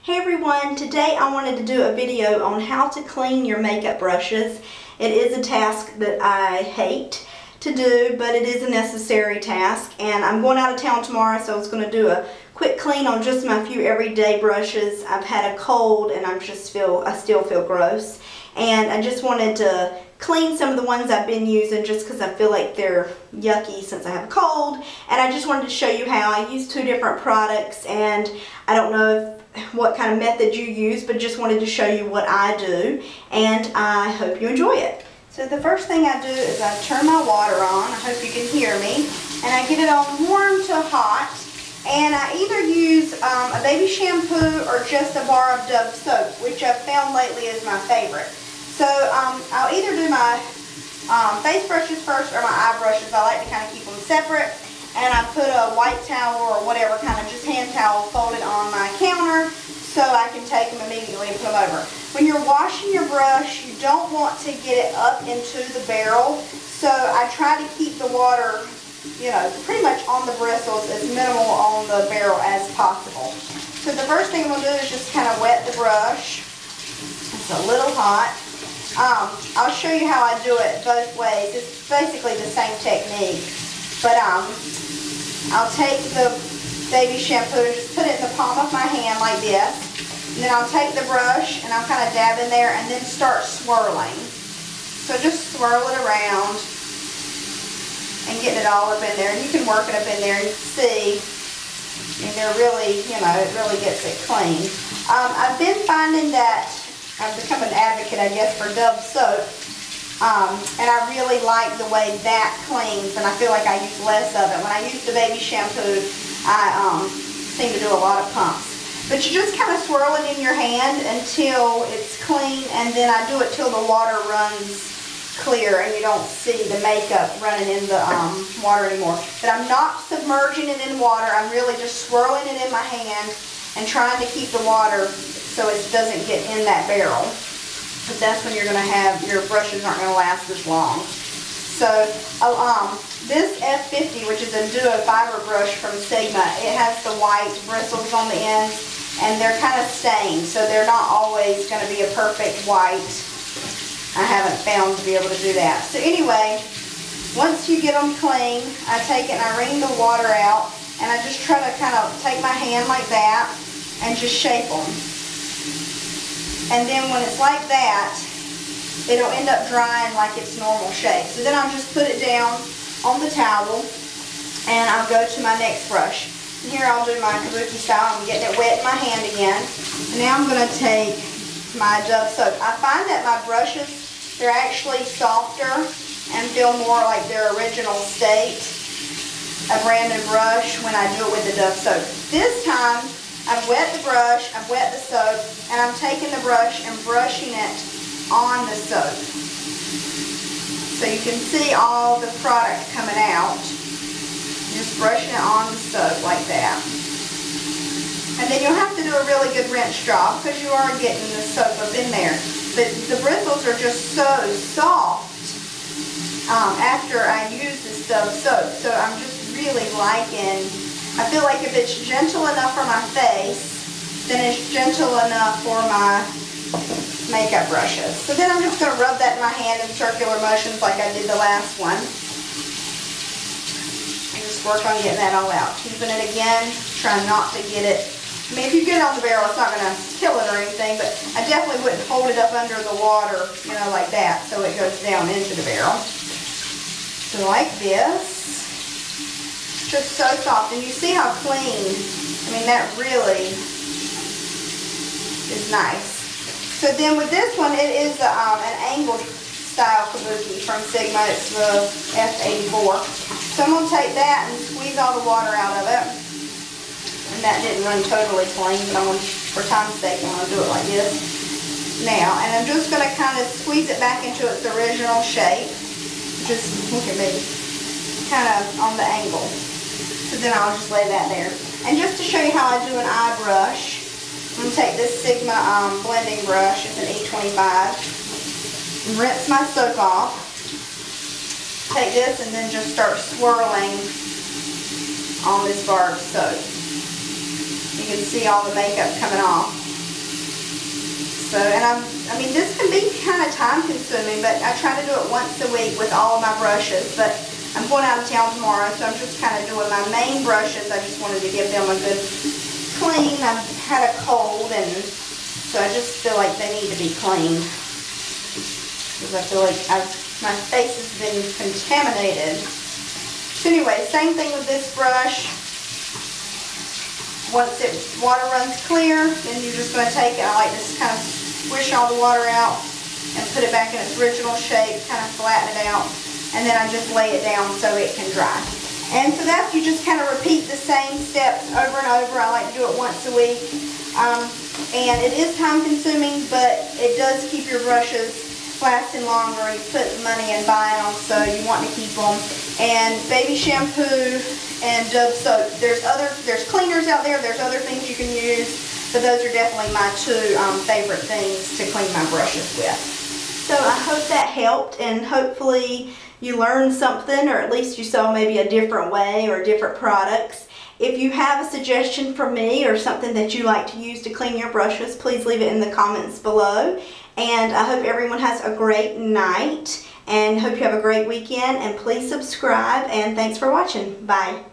Hey everyone, today I wanted to do a video on how to clean your makeup brushes. It is a task that I hate to do, but it is a necessary task, and I'm going out of town tomorrow, so I was going to do a quick clean on just my few everyday brushes. I've had a cold and I still feel gross, and I just wanted to clean some of the ones I've been using just because I feel like they're yucky since I have a cold. And I just wanted to show you how I use two different products, and I don't know what kind of method you use, but just wanted to show you what I do, and I hope you enjoy it. So the first thing I do is I turn my water on. I hope you can hear me. And I get it on warm to hot, and I either use a baby shampoo or just a bar of Dove soap, which I've found lately is my favorite. So I'll either do my face brushes first or my eye brushes. I like to kind of keep them separate. And I put a white towel or whatever kind of just hand towel folded on my counter so I can take them immediately and put them over. When you're washing your brush, you don't want to get it up into the barrel, so I try to keep the water, pretty much on the bristles, as minimal on the barrel as possible. So the first thing I'm going to do is just kind of wet the brush. It's a little hot. I'll show you how I do it both ways. It's basically the same technique. But I'll take the baby shampoo and just put it in the palm of my hand like this. And then I'll take the brush and I'll kind of dab in there and then start swirling. So just swirl it around and getting it all up in there. And you can work it up in there and you can see, they're really, it really gets it clean. I've been finding that I've become an advocate, I guess, for Dove soap. And I really like the way that cleans, and I feel like I use less of it. When I use the baby shampoo, I seem to do a lot of pumps. But you just kind of swirl it in your hand until it's clean, and then I do it till the water runs clear and you don't see the makeup running in the water anymore. But I'm not submerging it in water. I'm really just swirling it in my hand and trying to keep the water so it doesn't get in that barrel. But that's when you're going to have, your brushes aren't going to last as long. So this F50, which is a duo fiber brush from Sigma, it has the white bristles on the ends, and they're kind of stained, so they're not always going to be a perfect white. I haven't found to be able to do that. So anyway, once you get them clean, I take it and I wring the water out, and I just try to kind of take my hand like that and just shape them. And then when it's like that, it'll end up drying like its normal shape. So then I'll just put it down on the towel, and I'll go to my next brush. And here I'll do my kabuki style. I'm getting it wet in my hand again. And now I'm going to take my Dove soap. I find that my brushes, they're actually softer and feel more like their original state, a brand new brush, when I do it with the Dove soap. This time, I've wet the brush, I've wet the soap, and I'm taking the brush and brushing it on the soap. So you can see all the product coming out. Just brushing it on the soap like that. And then you'll have to do a really good rinse job because you are getting the soap up in there. But the bristles are just so soft after I use this Dove soap. So I'm just really liking, I feel like if it's gentle enough for my face, then it's gentle enough for my makeup brushes. So then I'm just going to rub that in my hand in circular motions like I did the last one. And just work on getting that all out. Keeping it again, try not to get it. I mean, if you get it on the barrel, it's not going to kill it or anything, but I definitely wouldn't hold it up under the water, like that, so it goes down into the barrel. So like this. Just so soft, and you see how clean. I mean, that really is nice. So then with this one, it is an angled style kabuki from Sigma. It's the F84. So I'm going to take that and squeeze all the water out of it. And that didn't run totally clean, but for time's sake, I'm going to do it like this now. And I'm just going to kind of squeeze it back into its original shape. Just look at me, kind of on the angle. So then I'll just lay that there. And just to show you how I do an eye brush, I'm going to take this Sigma blending brush. It's an E25. And rinse my soap off. Take this and then just start swirling on this bar of soap. You can see all the makeup coming off. So, and I mean, this can be kind of time consuming, but I try to do it once a week with all of my brushes. But I'm going out of town tomorrow, so I'm just kind of doing my main brushes. I just wanted to give them a good clean. I've had a cold, and so I just feel like they need to be cleaned. Because I feel like my face has been contaminated. So anyway, same thing with this brush. Once water runs clear, then you're just going to take it. I like to just kind of swish all the water out and put it back in its original shape, kind of flatten it out, and then I just lay it down so it can dry. And so that you just kind of repeat the same steps over and over. I like to do it once a week. And it is time consuming, but it does keep your brushes lasting longer. You put money in buying them, so you want to keep them. And baby shampoo and Dove soap. There's cleaners out there. There's other things you can use, but those are definitely my two favorite things to clean my brushes with. So I hope that helped, and hopefully you learned something, or at least you saw maybe a different way or different products. If you have a suggestion for me or something that you like to use to clean your brushes, please leave it in the comments below. And I hope everyone has a great night, and hope you have a great weekend, and please subscribe, and thanks for watching. Bye.